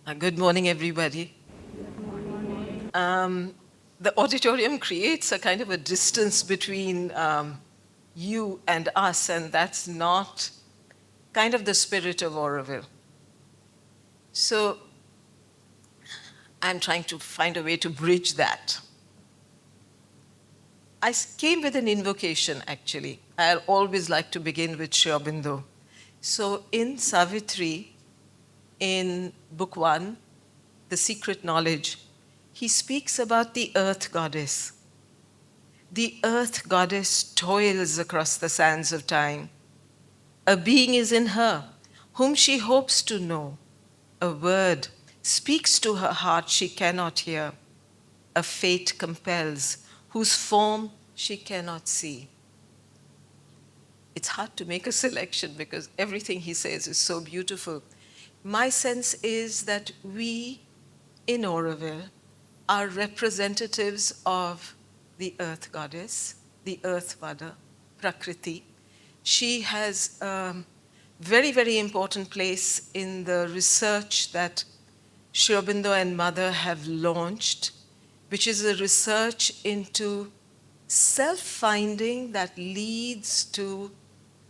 Good morning, everybody. The auditorium creates a kind of a distance between you and us, and that's not kind of the spirit of Oroville. So I'm trying to find a way to bridge that. Came with an invocation, actually. I always like to begin with Sri Aurobindo. So in Savitri, in Book 1, The Secret Knowledge, he speaks about the earth goddess. The earth goddess toils across the sands of time. A being is in her, whom she hopes to know. A word speaks to her heart she cannot hear. A fate compels, whose form she cannot see. It's hard to make a selection because everything he says is so beautiful. My sense is that we in Oroville are representatives of the earth goddess, the earth mother, Prakriti. She has a very, very important place in the research that Sri Aurobindo and Mother have launched, which is a research into self-finding that leads to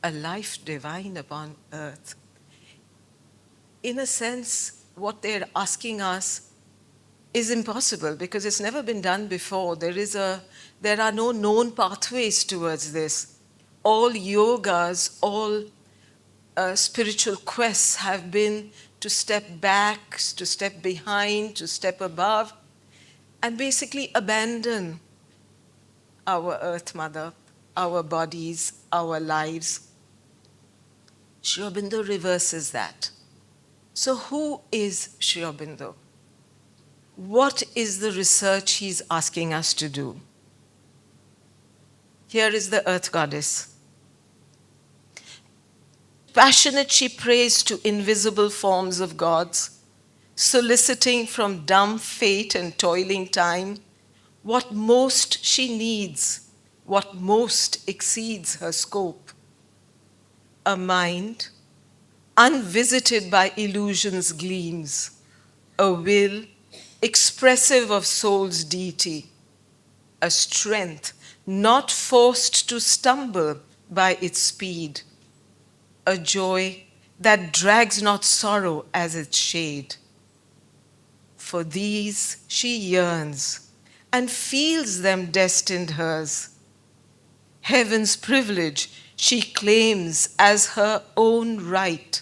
a life divine upon earth. In a sense, what they're asking us is impossible because it's never been done before. There are no known pathways towards this. All yogas, all spiritual quests have been to step back, to step behind, to step above, and basically abandon our Earth Mother, our bodies, our lives. Sri Aurobindo reverses that. So who is Sri Aurobindo? What is the research he's asking us to do? Here is the earth goddess. Passionate she prays to invisible forms of gods, soliciting from dumb fate and toiling time what most she needs, what most exceeds her scope. A mind unvisited by illusion's gleams, a will expressive of soul's deity, a strength not forced to stumble by its speed, a joy that drags not sorrow as its shade. For these she yearns and feels them destined hers. Heaven's privilege she claims as her own right.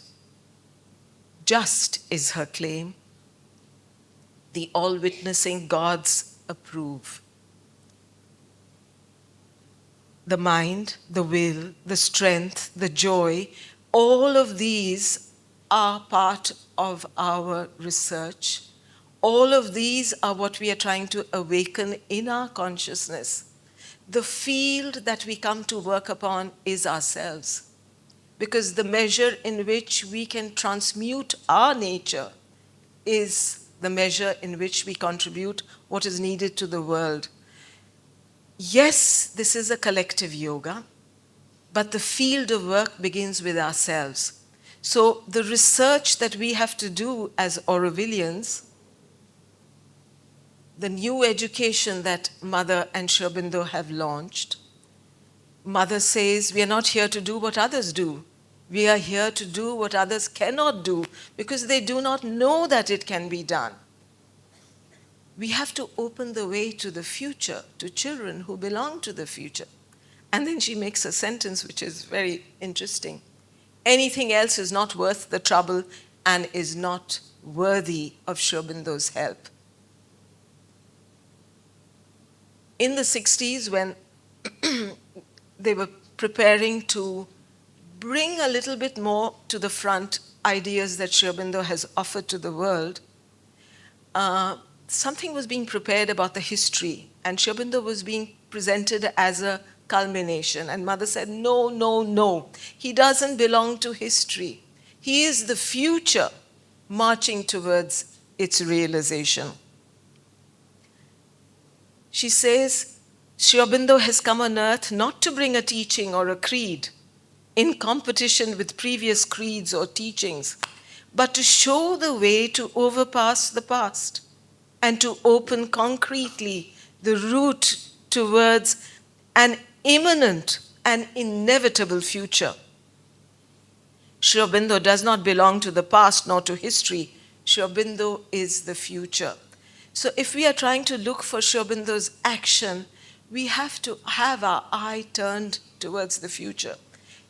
Just is her claim. The all-witnessing gods approve. The mind, the will, the strength, the joy, all of these are part of our research. All of these are what we are trying to awaken in our consciousness. The field that we come to work upon is ourselves, because the measure in which we can transmute our nature is the measure in which we contribute what is needed to the world. Yes, this is a collective yoga, but the field of work begins with ourselves. So the research that we have to do as Aurovillians, the new education that Mother and Sri Aurobindo have launched, Mother says we are not here to do what others do. We are here to do what others cannot do because they do not know that it can be done. We have to open the way to the future, to children who belong to the future. And then she makes a sentence which is very interesting. Anything else is not worth the trouble and is not worthy of Sri Aurobindo's help. In the 60s, when they were preparing to bring a little bit more to the front ideas that Sri Aurobindo has offered to the world, something was being prepared about the history, and Sri Aurobindo was being presented as a culmination. And Mother said, no, no, no. He doesn't belong to history. He is the future marching towards its realization. She says, Sri Aurobindo has come on earth not to bring a teaching or a creed in competition with previous creeds or teachings, but to show the way to overpass the past and to open concretely the route towards an imminent and inevitable future. Sri Aurobindo does not belong to the past nor to history. Sri Aurobindo is the future. So if we are trying to look for Sri Aurobindo's action, we have to have our eye turned towards the future.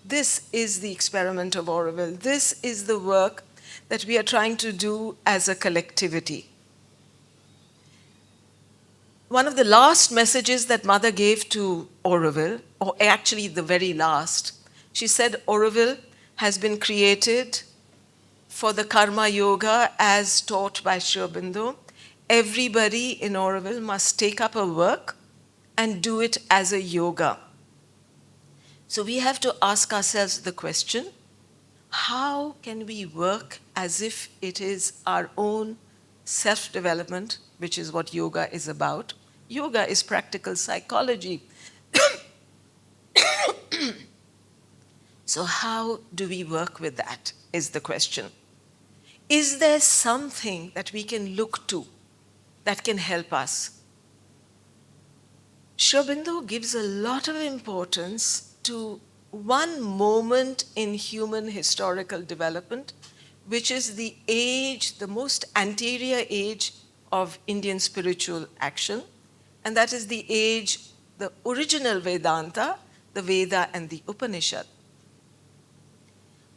This is the experiment of Auroville. This is the work that we are trying to do as a collectivity. One of the last messages that Mother gave to Auroville, or actually the very last, she said Auroville has been created for the karma yoga as taught by Sri Aurobindo. Everybody in Auroville must take up a work and do it as a yoga. So we have to ask ourselves the question, how can we work as if it is our own self-development, which is what yoga is about? Yoga is practical psychology. So how do we work with that, is the question. Is there something that we can look to that can help us? Sri Aurobindo gives a lot of importance to one moment in human historical development, which is the age, the most anterior age of Indian spiritual action, and that is the age, the original Vedanta, the Veda and the Upanishad.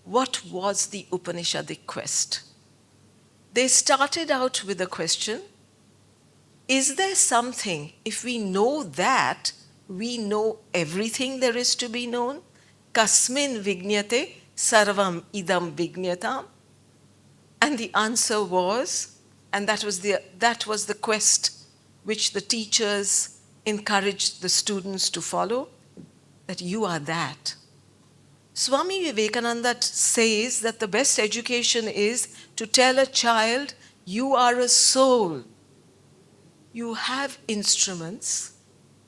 What was the Upanishadic quest? They started out with a question, is there something, if we know that, we know everything there is to be known? Kasmin vignyate sarvam idam vignatam? And the answer was, and that was the quest which the teachers encouraged the students to follow, that you are that. Swami Vivekananda says that the best education is to tell a child, you are a soul. You have instruments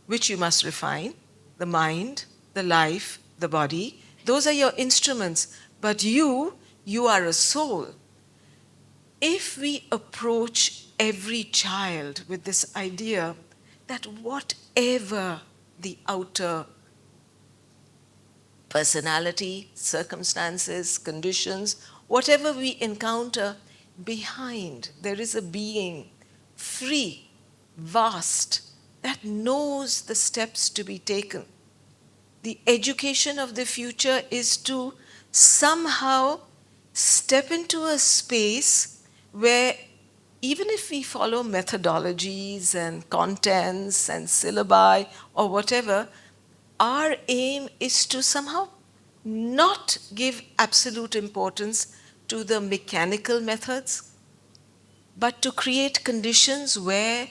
which you must refine, the mind, the life, the body. Those are your instruments, but you are a soul. If we approach every child with this idea that whatever the outer personality, circumstances, conditions, whatever we encounter, behind there is a being free, vast, that knows the steps to be taken. The education of the future is to somehow step into a space where even if we follow methodologies and contents and syllabi or whatever, our aim is to somehow not give absolute importance to the mechanical methods, but to create conditions where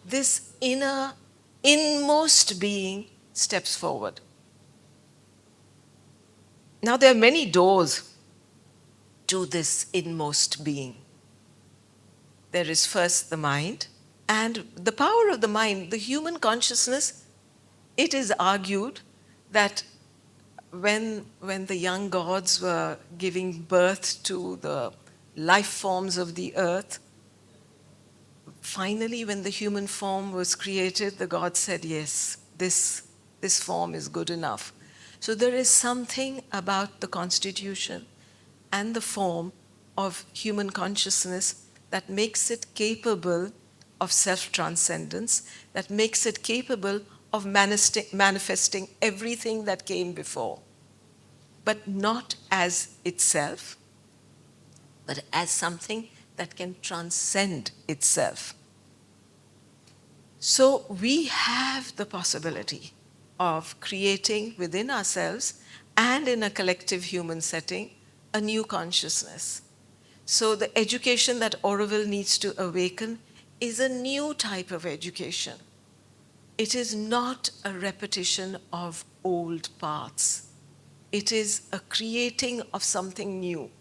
this inmost being steps forward. Now, there are many doors to this inmost being. There is first the mind, and the power of the mind, the human consciousness. It is argued that when the young gods were giving birth to the life forms of the earth, finally when the human form was created, the gods said, yes, this form is good enough. So there is something about the constitution and the form of human consciousness that makes it capable of self-transcendence, that makes it capable of manifesting everything that came before, but not as itself, but as something that can transcend itself. So we have the possibility of creating within ourselves and in a collective human setting a new consciousness. So the education that Auroville needs to awaken is a new type of education. It is not a repetition of old paths. It is a creating of something new.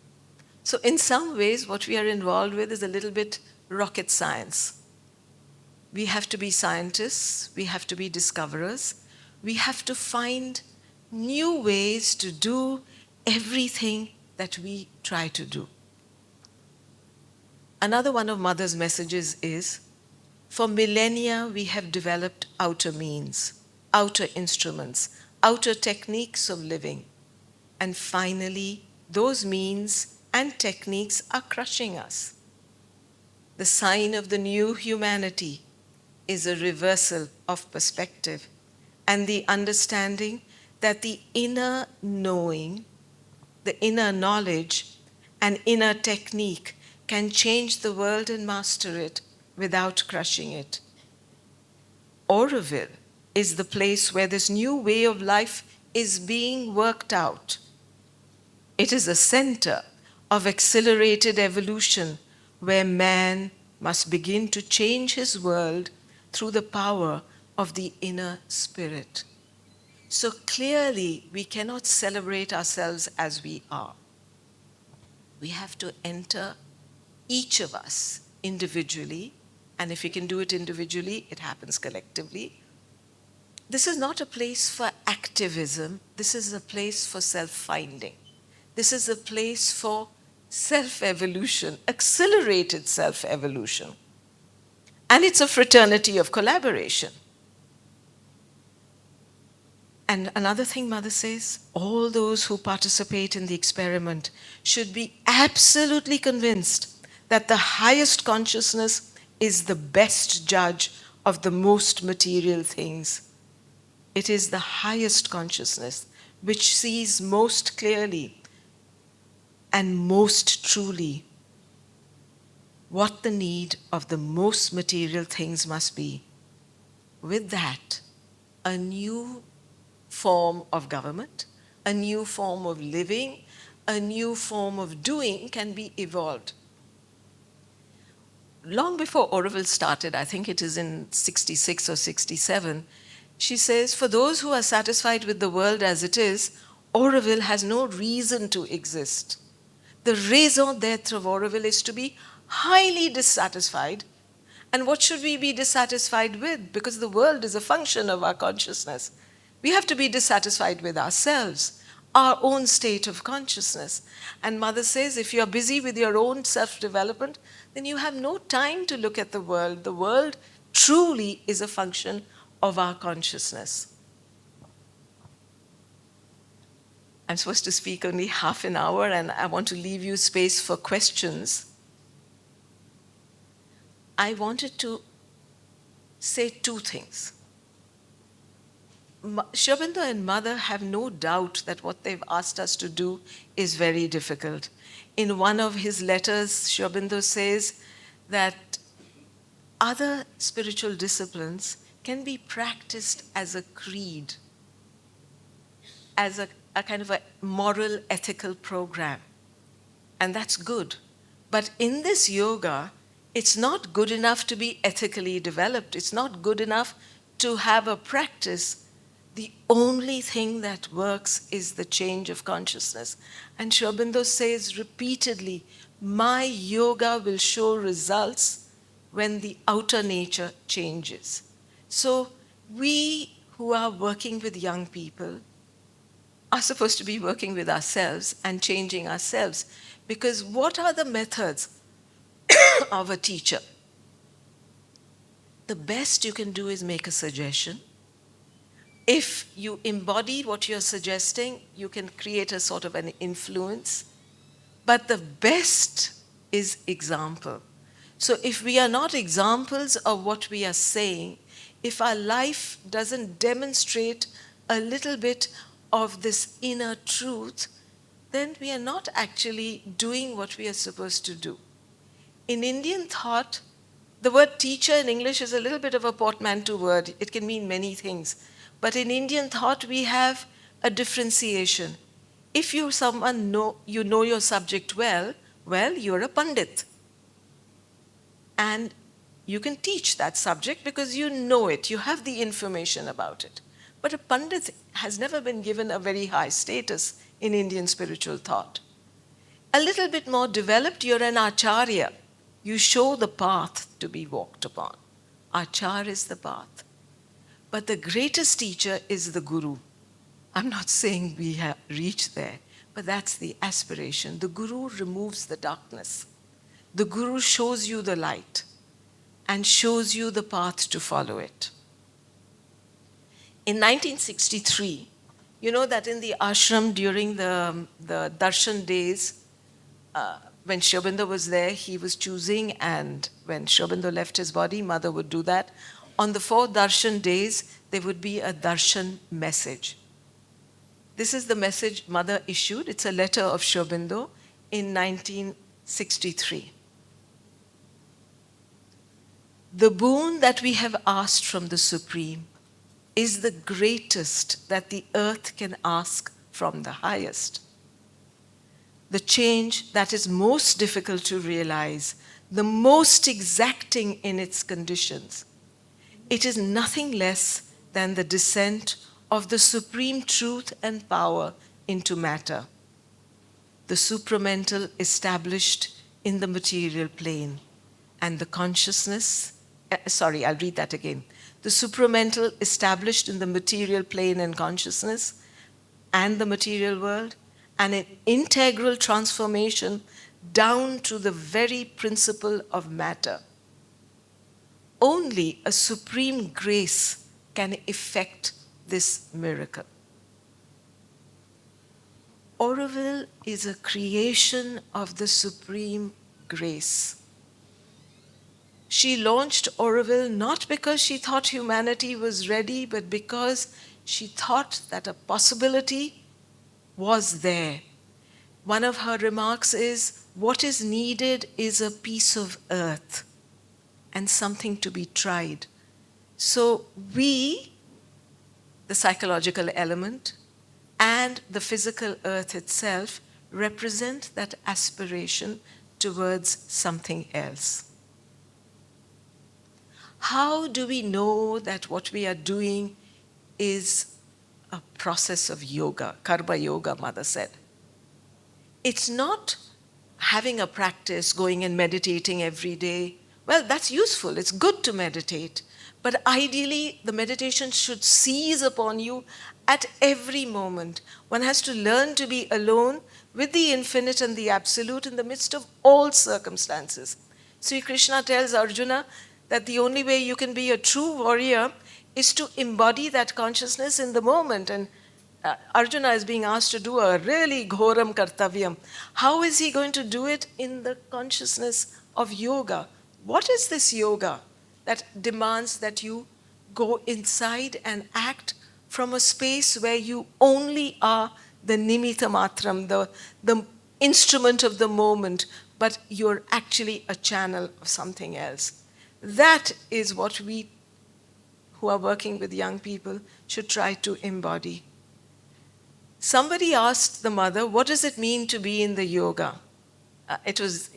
So in some ways, what we are involved with is a little bit rocket science. We have to be scientists, we have to be discoverers, we have to find new ways to do everything that we try to do. Another one of Mother's messages is, for millennia we have developed outer means, outer instruments, outer techniques of living. And finally, those means and techniques are crushing us. The sign of the new humanity is a reversal of perspective and the understanding that the inner knowing, the inner knowledge, and inner technique can change the world and master it without crushing it. Auroville is the place where this new way of life is being worked out. It is a center of accelerated evolution where man must begin to change his world through the power of the inner spirit. So clearly, we cannot celebrate ourselves as we are. We have to enter each of us individually, and if we can do it individually, it happens collectively. This is not a place for activism. This is a place for self-finding. This is a place for self-evolution, accelerated self-evolution. And it's a fraternity of collaboration. And another thing Mother says, all those who participate in the experiment should be absolutely convinced that the highest consciousness is the best judge of the most material things. It is the highest consciousness which sees most clearly and most truly what the need of the most material things must be. With that, a new form of government, a new form of living, a new form of doing can be evolved. Long before Auroville started, I think it is in 66 or 67, she says, for those who are satisfied with the world as it is, Auroville has no reason to exist. The raison d'etre of Auroville is to be highly dissatisfied. And what should we be dissatisfied with? Because the world is a function of our consciousness. We have to be dissatisfied with ourselves, our own state of consciousness. And Mother says, if you're busy with your own self-development, then you have no time to look at the world. The world truly is a function of our consciousness. I'm supposed to speak only half an hour, and I want to leave you space for questions. I wanted to say two things. Sri Aurobindo and Mother have no doubt that what they've asked us to do is very difficult. In one of his letters, Sri Aurobindo says that other spiritual disciplines can be practiced as a creed, as a kind of a moral, ethical program. And that's good. But in this yoga, it's not good enough to be ethically developed. It's not good enough to have a practice. The only thing that works is the change of consciousness. And Sri Aurobindo says repeatedly, my yoga will show results when the outer nature changes. So we who are working with young people are supposed to be working with ourselves and changing ourselves. Because what are the methods of a teacher? The best you can do is make a suggestion. If you embody what you're suggesting, you can create a sort of an influence. But the best is example. So if we are not examples of what we are saying, if our life doesn't demonstrate a little bit of this inner truth, then we are not actually doing what we are supposed to do. In Indian thought, the word teacher in English is a little bit of a portmanteau word. It can mean many things. But in Indian thought, we have a differentiation. If you're someone you know your subject well, you're a Pandit. And you can teach that subject because you know it, you have the information about it. But a Pandit has never been given a very high status in Indian spiritual thought. A little bit more developed, you're an Acharya. You show the path to be walked upon. Achar is the path. But the greatest teacher is the Guru. I'm not saying we have reached there, but that's the aspiration. The Guru removes the darkness. The Guru shows you the light and shows you the path to follow it. In 1963, you know that in the ashram during the darshan days, when Sri Aurobindo was there, he was choosing, and when Sri Aurobindo left his body, Mother would do that. On the 4 darshan days, there would be a darshan message. This is the message Mother issued. It's a letter of Sri Aurobindo in 1963. The boon that we have asked from the Supreme is the greatest that the earth can ask from the highest. The change that is most difficult to realize, the most exacting in its conditions, it is nothing less than the descent of the supreme truth and power into matter, the supramental established in the material plane, and the consciousness, I'll read that again. The supramental established in the material plane and consciousness and the material world, and an integral transformation down to the very principle of matter. Only a supreme grace can effect this miracle. Auroville is a creation of the supreme grace. She launched Auroville not because she thought humanity was ready, but because she thought that a possibility was there. One of her remarks is, what is needed is a piece of earth and something to be tried. So we, the psychological element, and the physical earth itself represent that aspiration towards something else. How do we know that what we are doing is a process of yoga? Karma yoga, Mother said. It's not having a practice, going and meditating every day. Well, that's useful. It's good to meditate. But ideally, the meditation should seize upon you at every moment. One has to learn to be alone with the infinite and the absolute in the midst of all circumstances. Sri Krishna tells Arjuna that the only way you can be a true warrior is to embody that consciousness in the moment. And Arjuna is being asked to do a really ghoram kartavyam. How is he going to do it in the consciousness of yoga? What is this yoga that demands that you go inside and act from a space where you only are the nimitta matram, the instrument of the moment, but you're actually a channel of something else? That is what we who are working with young people should try to embody. Somebody asked the mother, what does it mean to be in the yoga? It was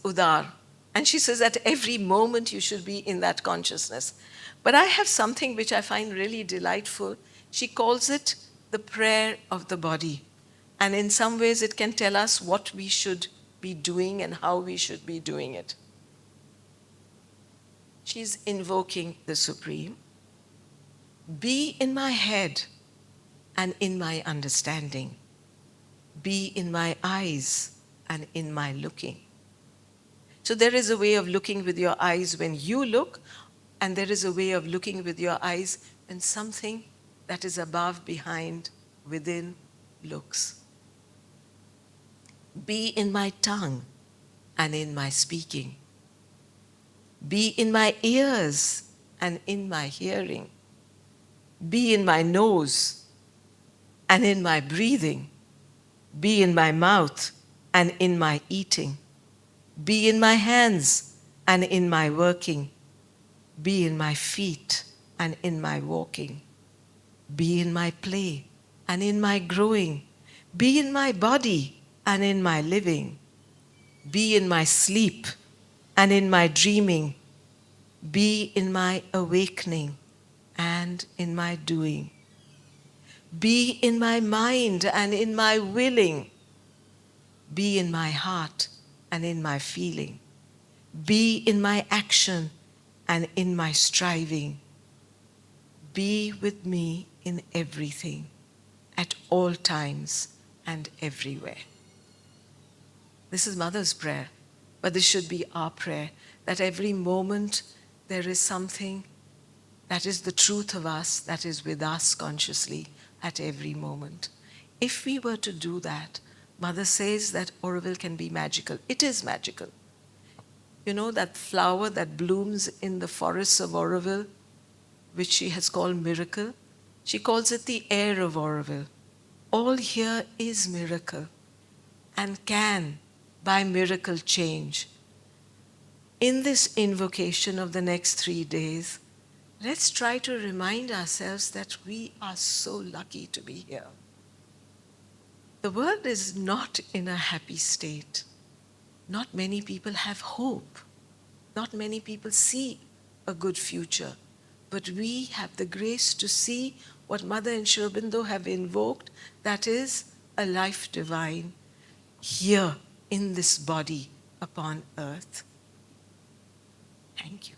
Udar. And she says at every moment you should be in that consciousness. But I have something which I find really delightful. She calls it the prayer of the body. And in some ways it can tell us what we should be doing and how we should be doing it. She's invoking the Supreme. Be in my head and in my understanding. Be in my eyes and in my looking. So there is a way of looking with your eyes when you look, and there is a way of looking with your eyes when something that is above, behind, within looks. Be in my tongue and in my speaking. Be in my ears and in my hearing. Be in my nose and in my breathing. Be in my mouth and in my eating. Be in my hands and in my working. Be in my feet and in my walking. Be in my play and in my growing. Be in my body and in my living. Be in my sleep and in my dreaming. Be in my awakening and in my doing. Be in my mind and in my willing. Be in my heart and in my feeling. Be in my action and in my striving. Be with me in everything, at all times and everywhere. This is Mother's prayer. But this should be our prayer, that every moment there is something that is the truth of us, that is with us consciously at every moment. If we were to do that, Mother says that Auroville can be magical. It is magical. You know that flower that blooms in the forests of Auroville, which she has called miracle? She calls it the air of Auroville. All here is miracle and can, by miracle, change. In this invocation of the next 3 days, let's try to remind ourselves that we are so lucky to be here. The world is not in a happy state. Not many people have hope. Not many people see a good future. But we have the grace to see what Mother and Sri Aurobindo have invoked, that is a life divine, here in this body upon earth. Thank you.